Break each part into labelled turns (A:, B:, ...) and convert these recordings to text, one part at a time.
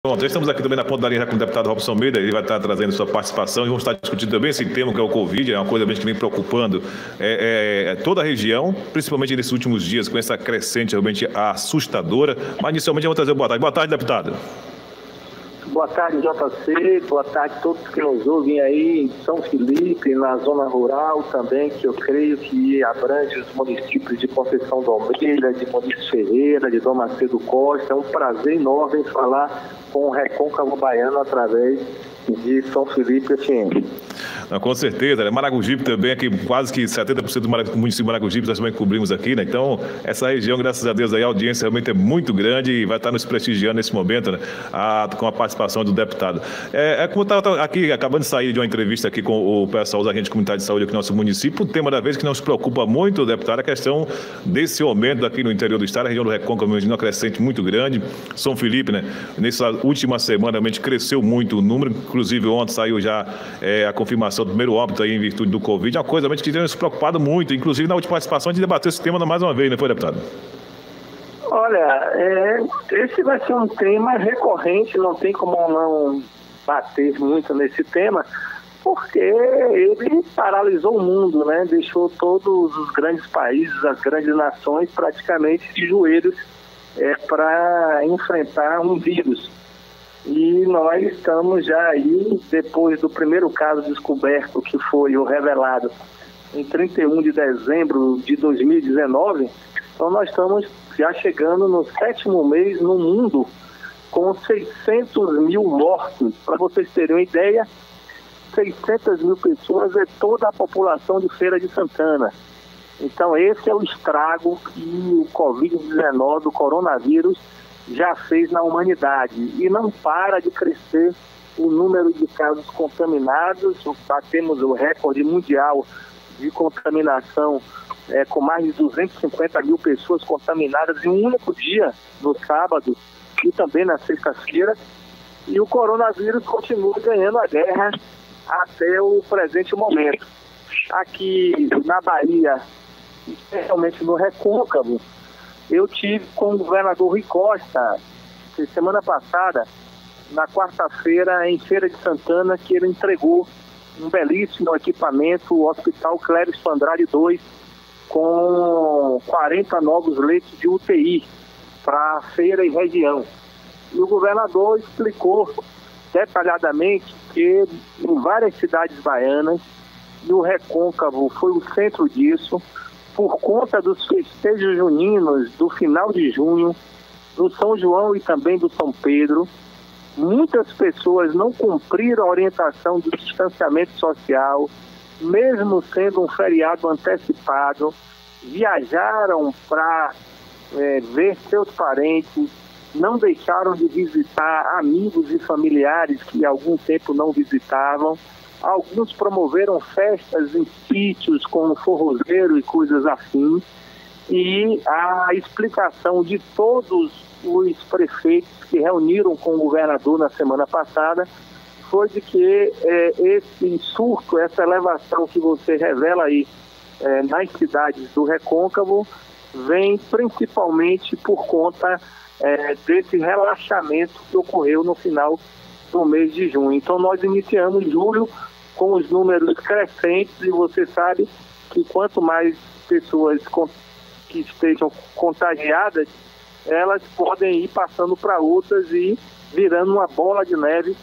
A: Pronto, estamos aqui também na ponta da linha com o deputado Robson Almeida, ele vai estar trazendo sua participação e vamos estar discutindo também esse tema que é o Covid, é uma coisa que vem preocupando toda a região, principalmente nesses últimos dias, com essa crescente realmente assustadora. Mas inicialmente eu vou trazer boa tarde. Boa tarde, deputado.
B: Boa tarde, JC, boa tarde a todos que nos ouvem aí em São Felipe, na zona rural também, que eu creio que abrange os municípios de Conceição do Almeida, de Muniz Ferreira, de Dom Macedo Costa. É um prazer enorme falar com o Recôncavo Baiano através de São Felipe FM.
A: Com certeza, né? Maragogipe também, aqui quase que 70% do município de Maragogipe nós também cobrimos aqui, né? Então, essa região, graças a Deus, aí, a audiência realmente é muito grande e vai estar nos prestigiando nesse momento, né? Com a participação do deputado. Como eu estava aqui, acabando de sair de uma entrevista aqui com o pessoal da agente comunitária de saúde aqui no nosso município, o tema da vez que nos preocupa muito, deputado, é a questão desse aumento aqui no interior do estado, a região do Recôncavo, uma crescente muito grande. São Felipe, né? Nessa última semana, realmente cresceu muito o número, inclusive ontem saiu já a confirmação do primeiro óbito aí em virtude do Covid, é uma coisa realmente que tem nos preocupado muito, inclusive na última participação a gente debateu esse tema mais uma vez, não foi, deputado?
B: Olha, esse vai ser um tema recorrente, não tem como não bater muito nesse tema, porque ele paralisou o mundo, né? Deixou todos os grandes países, as grandes nações praticamente de joelhos para enfrentar um vírus. E nós estamos já aí, depois do primeiro caso descoberto, que foi o revelado em 31 de dezembro de 2019, então nós estamos já chegando no 7º mês no mundo com 600 mil mortos. Para vocês terem uma ideia, 600 mil pessoas é toda a população de Feira de Santana. Então esse é o estrago que o Covid-19, o coronavírus, já fez na humanidade, e não para de crescer o número de casos contaminados. Batemos o recorde mundial de contaminação, com mais de 250 mil pessoas contaminadas em um único dia, no sábado e também na sexta-feira, e o coronavírus continua ganhando a guerra até o presente momento. Aqui na Bahia, especialmente no Recôncavo, eu tive com o governador Rui Costa, semana passada, na quarta-feira, em Feira de Santana, que ele entregou um belíssimo equipamento, o Hospital Clériston Andrade II, com 40 novos leitos de UTI para a feira e região. E o governador explicou detalhadamente que em várias cidades baianas, e o Recôncavo foi o centro disso, por conta dos festejos juninos do final de junho, do São João e também do São Pedro, muitas pessoas não cumpriram a orientação do distanciamento social, mesmo sendo um feriado antecipado, viajaram para ver seus parentes, não deixaram de visitar amigos e familiares que há algum tempo não visitavam. Alguns promoveram festas em sítios como forrozeiro e coisas assim. E a explicação de todos os prefeitos que reuniram com o governador na semana passada foi de que esse surto, essa elevação que você revela aí nas cidades do Recôncavo, vem principalmente por conta desse relaxamento que ocorreu no final do mês de junho. Então nós iniciamos julho com os números crescentes, e você sabe que quanto mais pessoas que estejam contagiadas, elas podem ir passando para outras e virando uma bola de neve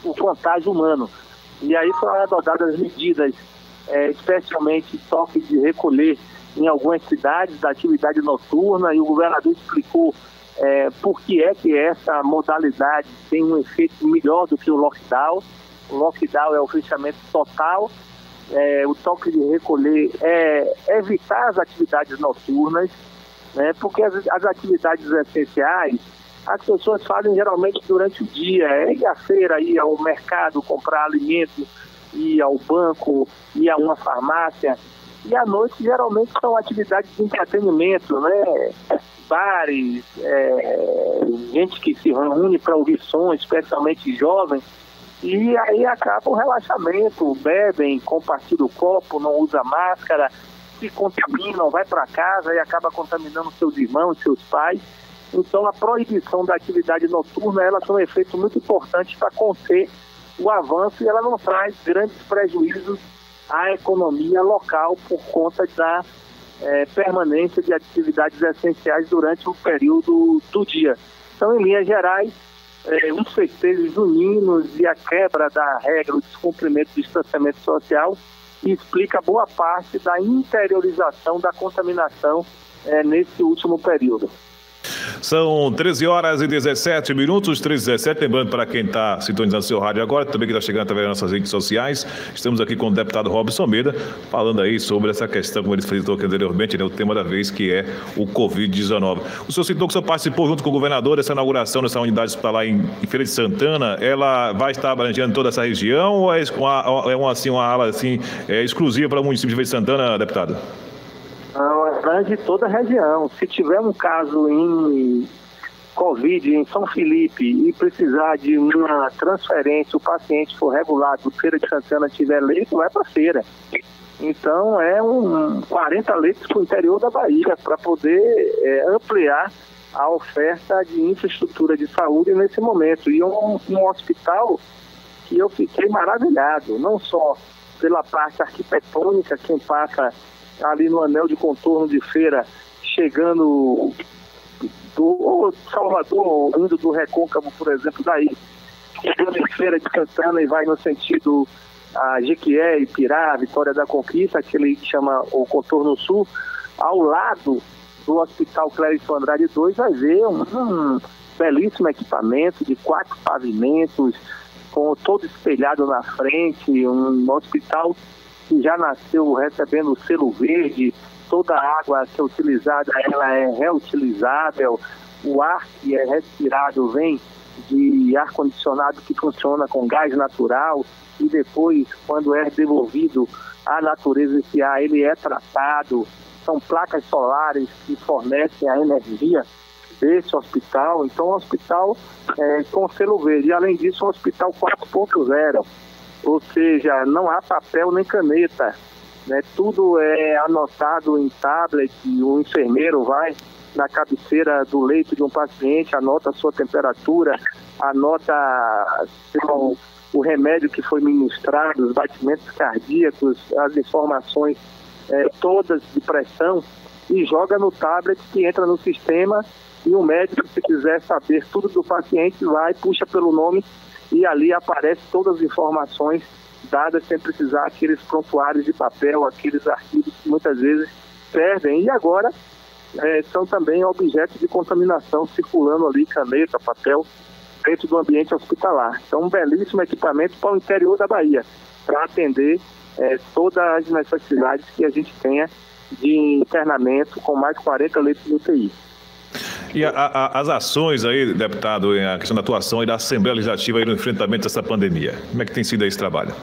B: o contágio humano. E aí foram adotadas medidas, especialmente toque de recolher em algumas cidades da atividade noturna, e o governador explicou por que é que essa modalidade tem um efeito melhor do que o lockdown. O lockdown é o fechamento total, o toque de recolher é evitar as atividades noturnas, né, porque as atividades essenciais as pessoas fazem geralmente durante o dia, ir à feira, ir ao mercado, comprar alimento, ir ao banco, ir a uma farmácia, e à noite geralmente são atividades de entretenimento, né? Bares, gente que se reúne para ouvir som, especialmente jovens, e aí acaba o relaxamento, bebem, compartilham o copo, não usa máscara, se contaminam, vai para casa e acaba contaminando seus irmãos, seus pais. Então, a proibição da atividade noturna, ela tem um efeito muito importante para conter o avanço e ela não traz grandes prejuízos à economia local por conta da permanência de atividades essenciais durante o período do dia. Então, em linhas gerais, os festejos juninos e a quebra da regra, o descumprimento do distanciamento social, explica boa parte da interiorização da contaminação nesse último período.
A: São 13h17, 13h17. Lembrando para quem está sintonizando seu rádio agora, também que está chegando através das nossas redes sociais, estamos aqui com o deputado Robson Almeida, falando aí sobre essa questão, como ele fritou aqui anteriormente, né, o tema da vez, que é o Covid-19. O senhor citou que o senhor participou junto com o governador dessa inauguração dessa unidade hospitalar em Feira de Santana. Ela vai estar abrangendo toda essa região ou é uma ala assim, exclusiva para o município de Feira de Santana, deputado?
B: Abrange toda a região. Se tiver um caso em Covid em São Felipe e precisar de uma transferência, o paciente for regulado, Feira de Santana tiver leito, vai para Feira. Então, 40 leitos para o interior da Bahia, para poder ampliar a oferta de infraestrutura de saúde nesse momento. E um hospital que eu fiquei maravilhado, não só pela parte arquitetônica, quem passa ali no anel de contorno de Feira, chegando do Salvador, indo do Recôncavo, por exemplo, daí, chegando em Feira de Santana e vai no sentido a Jequié, Ipirá, Vitória da Conquista, aquele que chama o Contorno Sul, ao lado do Hospital Clérito Andrade II, vai ver um belíssimo equipamento de 4 pavimentos, com todo espelhado na frente, um hospital que já nasceu recebendo o selo verde, toda a água que é utilizada, ela é reutilizável, o ar que é respirado vem de ar-condicionado que funciona com gás natural e depois, quando é devolvido à natureza esse ar, ele é tratado. São placas solares que fornecem a energia desse hospital. Então, o hospital com selo verde. E, além disso, um hospital 4.0. Ou seja, não há papel nem caneta, né? Tudo é anotado em tablet, o enfermeiro vai na cabeceira do leito de um paciente, anota a sua temperatura, anota o remédio que foi ministrado, os batimentos cardíacos, as informações todas de pressão e joga no tablet que entra no sistema e o médico, se quiser saber tudo do paciente, vai, puxa pelo nome e ali aparece todas as informações dadas sem precisar aqueles prontuários de papel, aqueles arquivos que muitas vezes perdem. E agora são também objetos de contaminação circulando ali, caneta, papel, dentro do ambiente hospitalar. Então, um belíssimo equipamento para o interior da Bahia, para atender todas as necessidades que a gente tenha de internamento com mais 40 leitos de UTI.
A: E as ações aí, deputado, a questão da atuação aí da Assembleia Legislativa aí no enfrentamento dessa pandemia, como é que tem sido esse trabalho?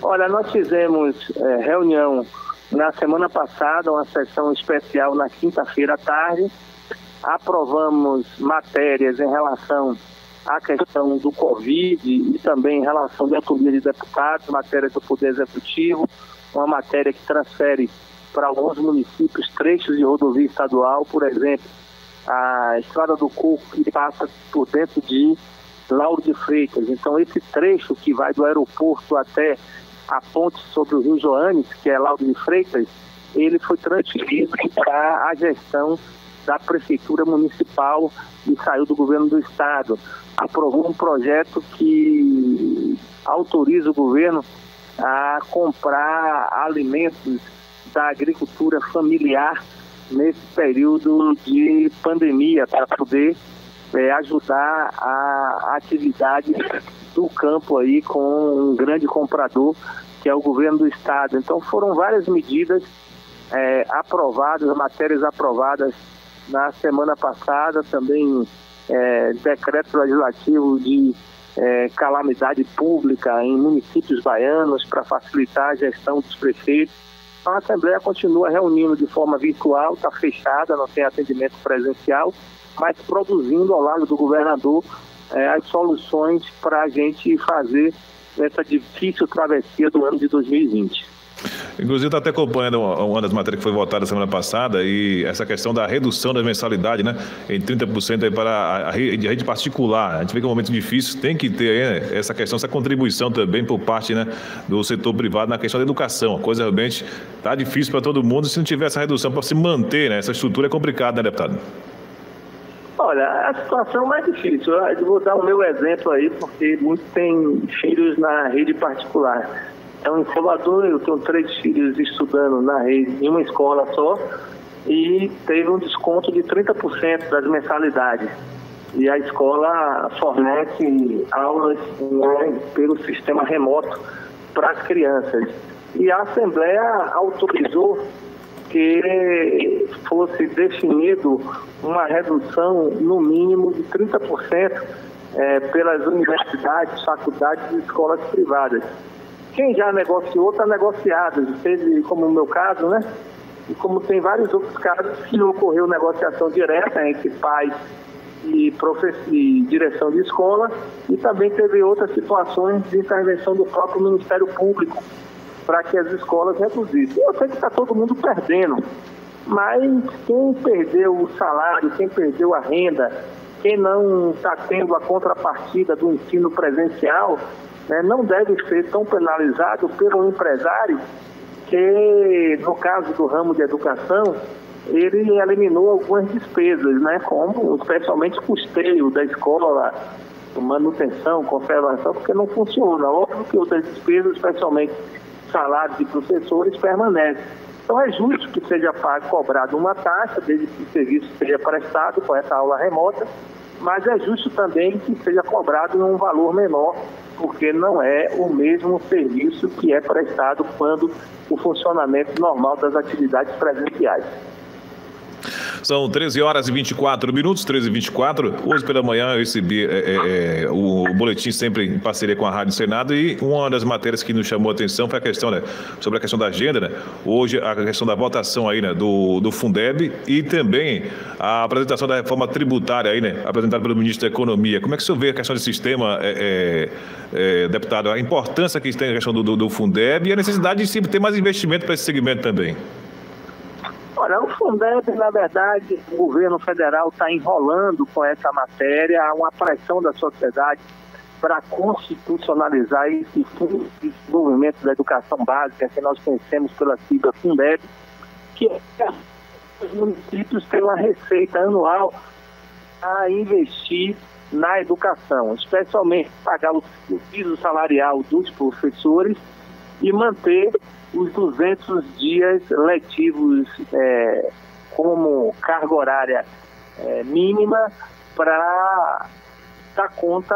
B: Olha, nós fizemos reunião na semana passada, uma sessão especial na quinta-feira à tarde, aprovamos matérias em relação à questão do Covid e também em relação à autonomia de deputados, matérias do Poder Executivo, uma matéria que transfere para alguns municípios trechos de rodovia estadual, por exemplo, a Estrada do Coco, que passa por dentro de Lauro de Freitas. Então, esse trecho que vai do aeroporto até a ponte sobre o Rio Joanes, que é Lauro de Freitas, ele foi transferido para a gestão da Prefeitura Municipal e saiu do Governo do Estado. Aprovou um projeto que autoriza o governo a comprar alimentos da agricultura familiar nesse período de pandemia, para poder ajudar a atividade do campo aí com um grande comprador, que é o governo do estado. Então foram várias medidas aprovadas, matérias aprovadas na semana passada, também decreto legislativo de calamidade pública em municípios baianos para facilitar a gestão dos prefeitos. Então, a Assembleia continua reunindo de forma virtual, está fechada, não tem atendimento presencial, mas produzindo ao lado do governador as soluções para a gente fazer essa difícil travessia do ano de 2020.
A: Inclusive, eu estou até acompanhando uma das matérias que foi votada semana passada e essa questão da redução da mensalidade, né, em 30% aí para a rede particular. A gente vê que é um momento difícil, tem que ter essa questão, essa contribuição também por parte, né, do setor privado na questão da educação. A coisa realmente está difícil para todo mundo. Se não tiver essa redução para se manter, né, essa estrutura é complicada, né, deputado?
B: Olha, a situação é difícil. Eu vou dar o meu exemplo aí, porque muitos têm filhos na rede particular. Então, em Salvador, eu tenho 3 filhos estudando na rede, em uma escola só, e teve um desconto de 30% das mensalidades. E a escola fornece aulas, né, pelo sistema remoto para as crianças. E a Assembleia autorizou que fosse definido uma redução no mínimo de 30% pelas universidades, faculdades e escolas privadas. Quem já negociou, está negociado. Teve, como no meu caso, né? E como tem vários outros casos que ocorreu negociação direta entre pais e direção de escola, e também teve outras situações de intervenção do próprio Ministério Público para que as escolas reduzissem. Eu sei que está todo mundo perdendo, mas quem perdeu o salário, quem perdeu a renda, quem não está tendo a contrapartida do ensino presencial, né, não deve ser tão penalizado pelo empresário que, no caso do ramo de educação, ele eliminou algumas despesas, né, como especialmente custeio da escola, manutenção, conservação, porque não funciona. Óbvio que outras despesas, especialmente salários de professores, permanecem. Então é justo que seja cobrado uma taxa, desde que o serviço seja prestado com essa aula remota, mas é justo também que seja cobrado em um valor menor, porque não é o mesmo serviço que é prestado quando o funcionamento normal das atividades presenciais.
A: São 13 horas e 24 minutos, 13h24. Hoje pela manhã eu recebi o boletim sempre em parceria com a Rádio Senado, e uma das matérias que nos chamou a atenção foi a questão, né, sobre a questão da agenda, né? Hoje a questão da votação aí, né, do Fundeb, e também a apresentação da reforma tributária aí, né, apresentada pelo ministro da Economia. Como é que o senhor vê a questão desse sistema, deputado, a importância que tem a questão do Fundeb e a necessidade de sempre ter mais investimento para esse segmento também?
B: Olha, o Fundeb, na verdade, o governo federal está enrolando com essa matéria, há uma pressão da sociedade para constitucionalizar esse Fundo de Desenvolvimento da Educação Básica, que nós conhecemos pela sigla Fundeb, que os municípios têm uma receita anual a investir na educação, especialmente pagar o piso salarial dos professores e manter os 200 dias letivos como carga horária mínima para dar conta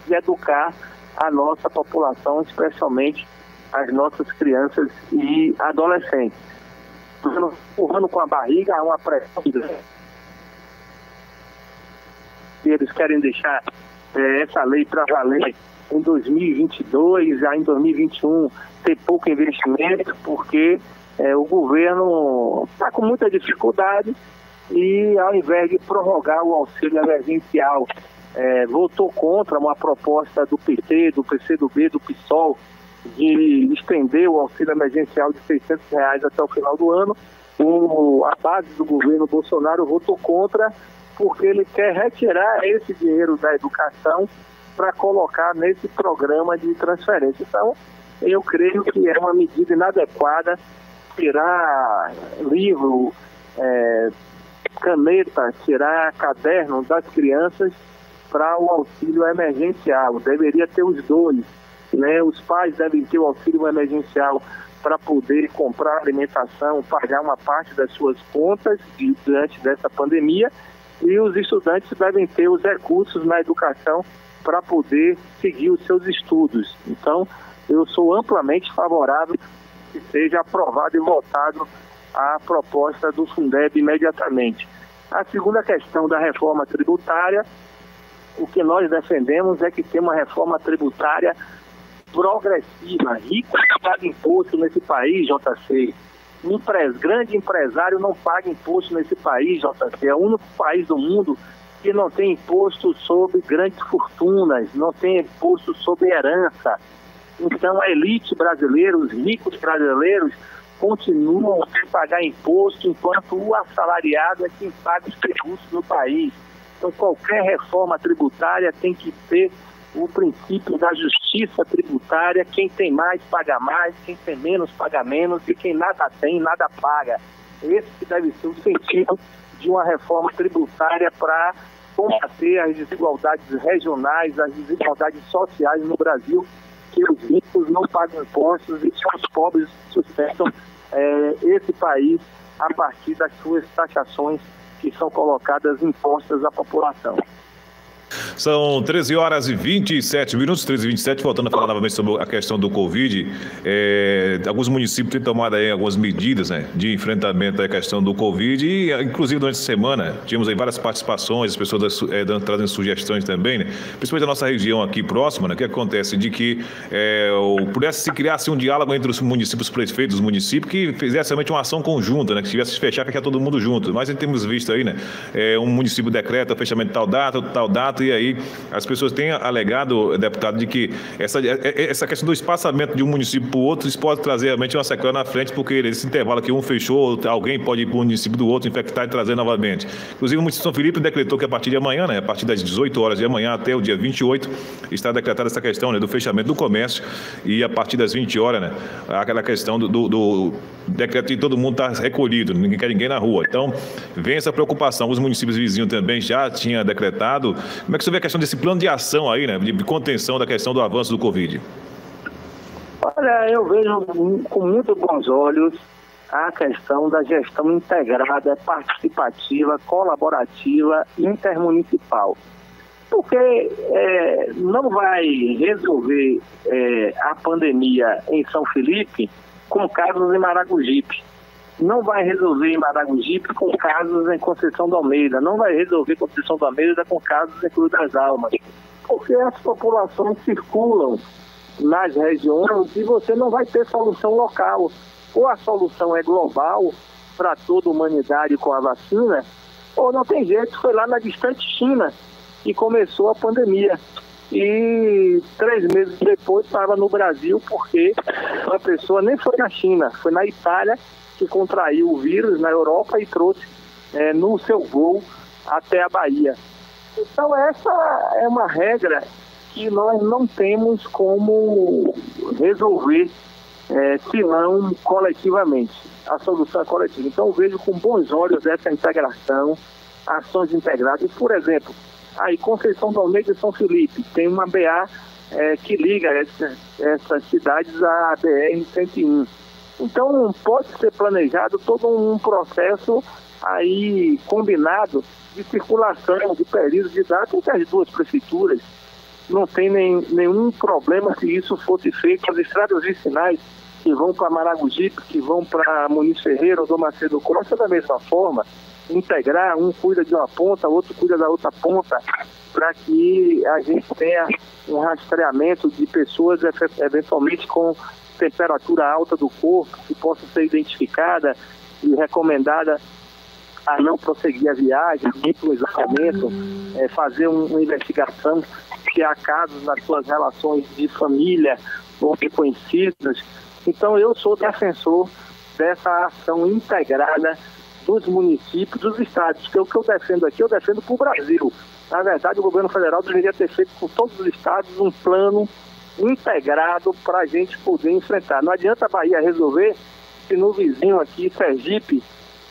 B: de educar a nossa população, especialmente as nossas crianças e adolescentes. Empurrando com a barriga, há uma pressão grande. Eles querem deixar essa lei para valer em 2022, já em 2021 ter pouco investimento, porque o governo está com muita dificuldade e, ao invés de prorrogar o auxílio emergencial, votou contra uma proposta do PT, do PCdoB, do PSOL, de estender o auxílio emergencial de R$600 até o final do ano. A base do governo Bolsonaro votou contra, porque ele quer retirar esse dinheiro da educação para colocar nesse programa de transferência. Então, eu creio que é uma medida inadequada tirar livro, caneta, tirar caderno das crianças para o auxílio emergencial. Deveria ter os dois, né? Os pais devem ter o auxílio emergencial para poder comprar alimentação, pagar uma parte das suas contas diante dessa pandemia, e os estudantes devem ter os recursos na educação para poder seguir os seus estudos. Então, eu sou amplamente favorável que seja aprovado e votado a proposta do Fundeb imediatamente. A segunda questão da reforma tributária, o que nós defendemos é que tem uma reforma tributária progressiva, rico que paga imposto nesse país, JC. Grande empresário não paga imposto nesse país, JC. É o único país do mundo que não tem imposto sobre grandes fortunas, não tem imposto sobre herança. Então a elite brasileira, os ricos brasileiros, continuam a pagar imposto, enquanto o assalariado é quem paga os tributos no país. Então qualquer reforma tributária tem que ter o princípio da justiça tributária: quem tem mais paga mais, quem tem menos paga menos, e quem nada tem, nada paga. Esse que deve ser o sentido de uma reforma tributária para combater as desigualdades regionais, as desigualdades sociais no Brasil, que os ricos não pagam impostos e que os pobres sustentam esse país a partir das suas taxações que são colocadas, impostas à população.
A: São 13 horas e 27 minutos, 13h27, voltando a falar novamente sobre a questão do Covid. Alguns municípios têm tomado aí algumas medidas, né, de enfrentamento à questão do Covid, e inclusive durante a semana tínhamos aí várias participações, as pessoas trazendo sugestões também, né, principalmente da nossa região aqui próxima, né, que acontece de que pudesse se criar um diálogo entre os municípios, prefeitos dos municípios, que fizesse realmente uma ação conjunta, né, que tivesse que fechar, que todo mundo junto. Mas temos visto aí, né, um município decreta o fechamento de tal data, e aí as pessoas têm alegado, deputado, de que essa questão do espaçamento de um município para o outro, isso pode trazer realmente uma sequela na frente, porque esse intervalo que um fechou, alguém pode ir para o município do outro, infectar e trazer novamente. Inclusive o município de São Felipe decretou que a partir de amanhã, né, a partir das 18 horas de amanhã até o dia 28, está decretada essa questão, né, do fechamento do comércio, e a partir das 20 horas, né, aquela questão do decreto de todo mundo está recolhido, ninguém quer ninguém na rua. Então, vem essa preocupação. Os municípios vizinhos também já tinham decretado. Como é que você vê a questão desse plano de ação aí, né, de contenção da questão do avanço do Covid?
B: Olha, eu vejo com muito bons olhos a questão da gestão integrada, participativa, colaborativa, intermunicipal. Porque não vai resolver a pandemia em São Felipe com casos em Maragogipe. Não vai resolver em Maragogipe com casos em Conceição do Almeida. Não vai resolver Conceição do Almeida com casos em Cruz das Almas. Porque as populações circulam nas regiões e você não vai ter solução local. Ou a solução é global para toda a humanidade com a vacina, ou não tem jeito. Foi lá na distante China que começou a pandemia. E 3 meses depois estava no Brasil, porque uma pessoa nem foi na China, foi na Itália, que contraiu o vírus na Europa e trouxe no seu voo até a Bahia. Então essa é uma regra que nós não temos como resolver, senão coletivamente. A solução é coletiva. Então eu vejo com bons olhos essa integração, ações integradas. Por exemplo, aí Conceição do Almeida e São Felipe tem uma BA que liga essas cidades à BR-101. Então pode ser planejado todo um processo aí combinado de circulação, de período de data entre as duas prefeituras. Não tem nenhum problema se isso fosse feito. As estradas vicinais que vão para Maragogipe, que vão para Muniz Ferreira ou Dom Macedo Costa, da mesma forma, integrar, um cuida de uma ponta, outro cuida da outra ponta, para que a gente tenha um rastreamento de pessoas eventualmente com temperatura alta do corpo, que possa ser identificada e recomendada a não prosseguir a viagem, ir para o isolamento, fazer uma investigação se há casos nas suas relações de família ou de conhecidos. Então eu sou defensor dessa ação integrada dos municípios, dos estados, porque o que eu defendo aqui, eu defendo para o Brasil. Na verdade, o governo federal deveria ter feito com todos os estados um plano integrado para a gente poder enfrentar. Não adianta a Bahia resolver se no vizinho aqui, Sergipe,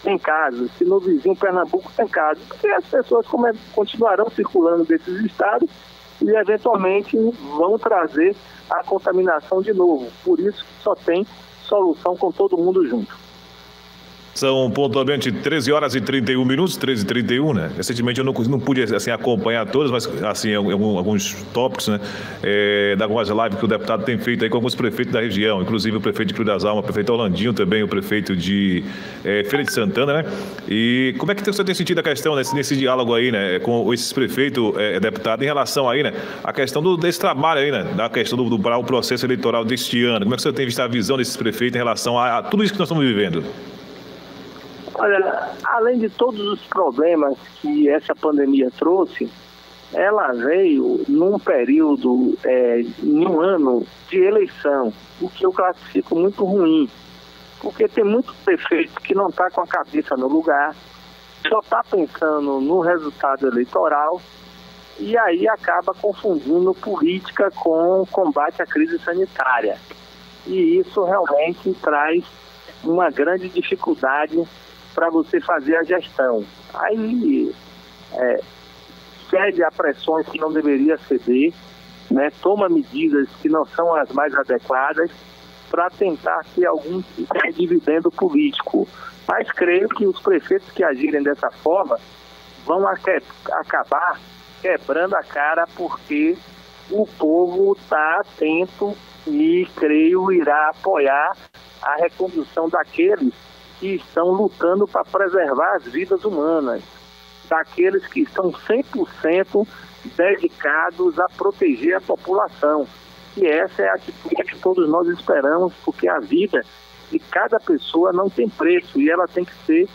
B: tem casos, se no vizinho Pernambuco tem casos, porque as pessoas continuarão circulando desses estados e eventualmente vão trazer a contaminação de novo. Por isso que só tem solução com todo mundo junto.
A: São pontualmente 13 horas e 31 minutos, 13h31, né? Recentemente eu não pude assim, acompanhar todas, mas assim, alguns tópicos, né? Da algumas lives que o deputado tem feito aí com alguns prefeitos da região, inclusive o prefeito de Cruz das Almas, o prefeito Orlandinho também, o prefeito de Feira de Santana, né? E como é que você tem sentido a questão nesse diálogo aí, né? Com esses prefeitos, deputado, em relação aí, né? A questão desse trabalho aí, né? Da questão do processo eleitoral deste ano. Como é que você tem visto a visão desses prefeitos em relação a tudo isso que nós estamos vivendo?
B: Olha, além de todos os problemas que essa pandemia trouxe, ela veio num período, em um ano de eleição, o que eu classifico muito ruim, porque tem muito prefeito que não está com a cabeça no lugar, só está pensando no resultado eleitoral e aí acaba confundindo política com combate à crise sanitária. E isso realmente traz uma grande dificuldade para você fazer a gestão. Aí cede a pressões que não deveria ceder, né, toma medidas que não são as mais adequadas para tentar ter algum tipo de dividendo político. Mas creio que os prefeitos que agirem dessa forma vão acabar quebrando a cara, porque o povo está atento e creio irá apoiar a recondução daqueles que estão lutando para preservar as vidas humanas, daqueles que estão 100% dedicados a proteger a população. E essa é a atitude que todos nós esperamos, porque a vida de cada pessoa não tem preço e ela tem que ser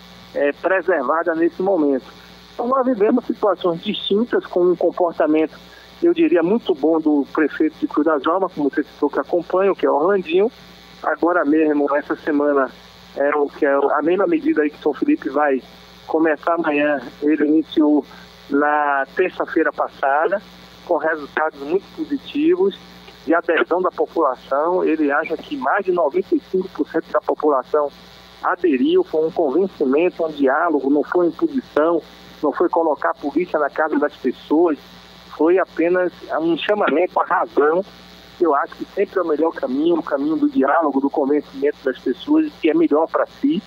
B: preservada nesse momento. Então nós vivemos situações distintas, com um comportamento, eu diria, muito bom do prefeito de Cruz das Almas, como você citou, que acompanha, que é Orlandinho. Agora mesmo, essa semana, a mesma medida aí que São Felipe vai começar amanhã, ele iniciou na terça-feira passada, com resultados muito positivos de adesão da população. Ele acha que mais de 95% da população aderiu, foi um convencimento, um diálogo, não foi imposição, não foi colocar a polícia na casa das pessoas, foi apenas um chamamento à razão, que eu acho que sempre é o melhor caminho, o caminho do diálogo, do convencimento das pessoas, que é melhor para si.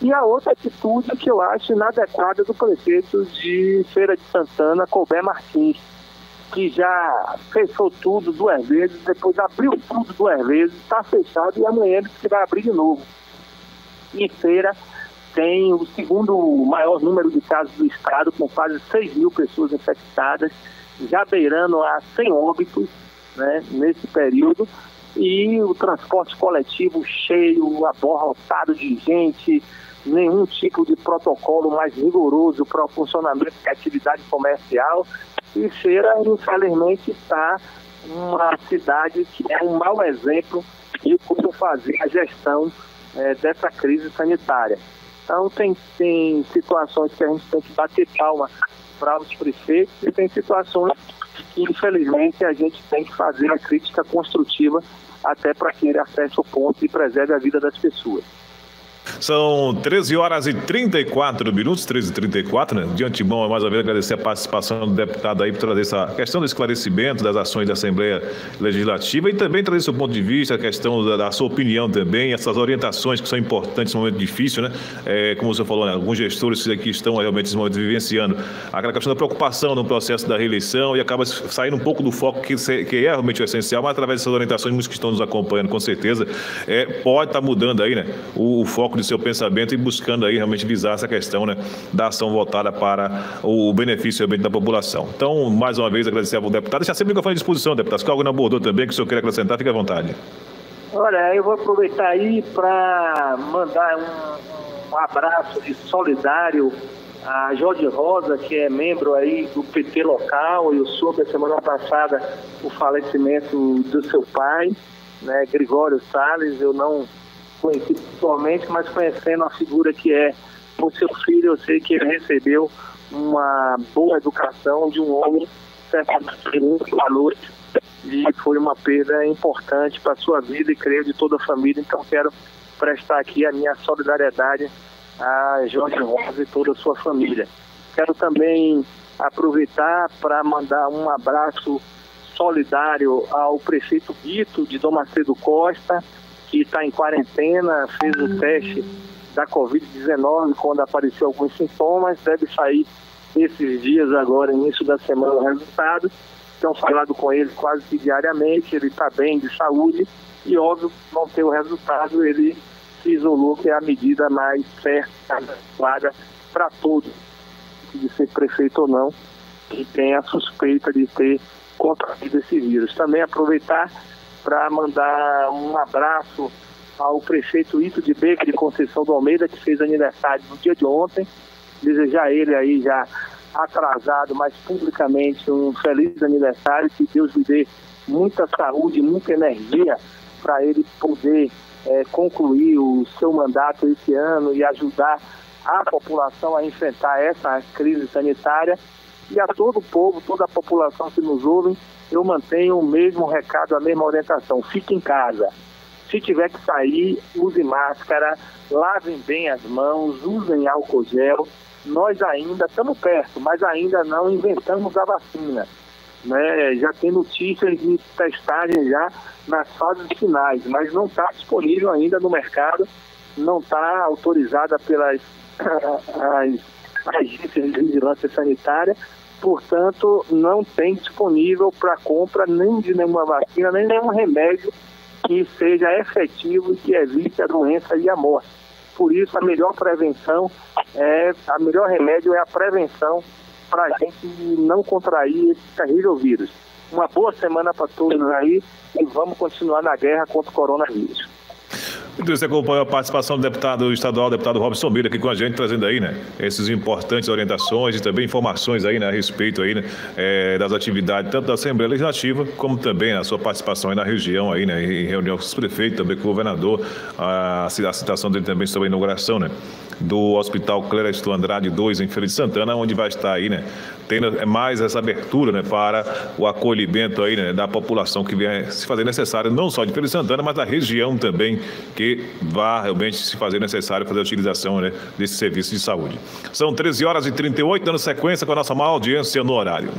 B: E a outra atitude que eu acho inadequada do prefeito de Feira de Santana, Colbert Martins, que já fechou tudo 2 vezes, depois abriu tudo 2 vezes, está fechado e amanhã ele vai abrir de novo. E Feira tem o segundo maior número de casos do estado, com quase 6 mil pessoas infectadas, já beirando a 100 óbitos, né, nesse período, e o transporte coletivo cheio, abarrotado de gente, nenhum tipo de protocolo mais rigoroso para o funcionamento da atividade comercial. E Feira, infelizmente, está uma cidade que é um mau exemplo de como fazer a gestão dessa crise sanitária. Então, tem situações que a gente tem que bater palma para os prefeitos e tem situações que, infelizmente, a gente tem que fazer a crítica construtiva até para que ele acesse o ponto e preserve a vida das pessoas.
A: São 13h34, 13h34, né? De antemão, mais uma vez, agradecer a participação do deputado aí por trazer essa questão do esclarecimento das ações da Assembleia Legislativa e também trazer seu ponto de vista, a questão da sua opinião também, essas orientações que são importantes nesse momento difícil, né? Como você falou, né? Alguns gestores aqui estão realmente nesse momento vivenciando aquela questão da preocupação no processo da reeleição e acaba saindo um pouco do foco que é realmente o essencial, mas através dessas orientações, muitos que estão nos acompanhando, com certeza, pode estar mudando aí, né? O foco de seu pensamento e buscando aí realmente visar essa questão, né, da ação voltada para o benefício realmente da população. Então, mais uma vez, agradecer ao deputado. Deixa sempre o microfone à disposição, deputado. Se algo não abordou também, que o senhor quer acrescentar, fique à vontade.
B: Olha, eu vou aproveitar aí para mandar um abraço de solidário a Jorge Rosa, que é membro aí do PT local. Eu soube a semana passada o falecimento do seu pai, né, Gregório Salles. Eu não conheci pessoalmente, mas conhecendo a figura que é o seu filho, eu sei que ele recebeu uma boa educação de um homem certamente de muitos valores e foi uma perda importante para a sua vida e creio de toda a família. Então quero prestar aqui a minha solidariedade a Jorge Rosa e toda a sua família. Quero também aproveitar para mandar um abraço solidário ao prefeito Guito de Dom Macedo Costa, que está em quarentena, fez o teste da Covid-19 quando apareceu alguns sintomas, deve sair esses dias agora, início da semana, o resultado. Tenho falado com ele quase que diariamente, ele está bem de saúde e, óbvio, não ter o resultado, ele se isolou, que é a medida mais certa, adequada para todos, de ser prefeito ou não, que tem a suspeita de ter contraído esse vírus. Também aproveitar para mandar um abraço ao prefeito Ito de Beca de Conceição do Almeida, que fez aniversário no dia de ontem. Desejar a ele aí já atrasado, mas publicamente um feliz aniversário, que Deus lhe dê muita saúde, muita energia para ele poder concluir o seu mandato esse ano e ajudar a população a enfrentar essa crise sanitária. E a todo o povo, toda a população que nos ouve, eu mantenho o mesmo recado, a mesma orientação: fique em casa. Se tiver que sair, use máscara, lavem bem as mãos, usem álcool gel. Nós ainda estamos perto, mas ainda não inventamos a vacina, né? Já tem notícias de testagem já nas fases finais, mas não está disponível ainda no mercado, não está autorizada pelas agências de vigilância sanitária, portanto não tem disponível para compra nem de nenhuma vacina, nem nenhum remédio que seja efetivo e que evite a doença e a morte. Por isso, a melhor prevenção, a melhor remédio é a prevenção para a gente não contrair esse terrível vírus. Uma boa semana para todos aí e vamos continuar na guerra contra o coronavírus.
A: Você acompanhou a participação do deputado estadual, deputado Robson Miller, aqui com a gente, trazendo aí, né, essas importantes orientações e também informações aí, né, a respeito aí, né, das atividades, tanto da Assembleia Legislativa, como também a sua participação aí na região, aí, né, em reunião com os prefeitos, também com o governador, a citação dele também sobre a inauguração, né, do Hospital Clériston Andrade II, em Feira de Santana, onde vai estar aí, né, tendo mais essa abertura, né, para o acolhimento aí, né, da população que vem se fazer necessário, não só de Feira de Santana, mas da região também, que vai realmente se fazer necessário fazer a utilização, né, desse serviço de saúde. São 13h38, dando sequência com a nossa maior audiência no horário.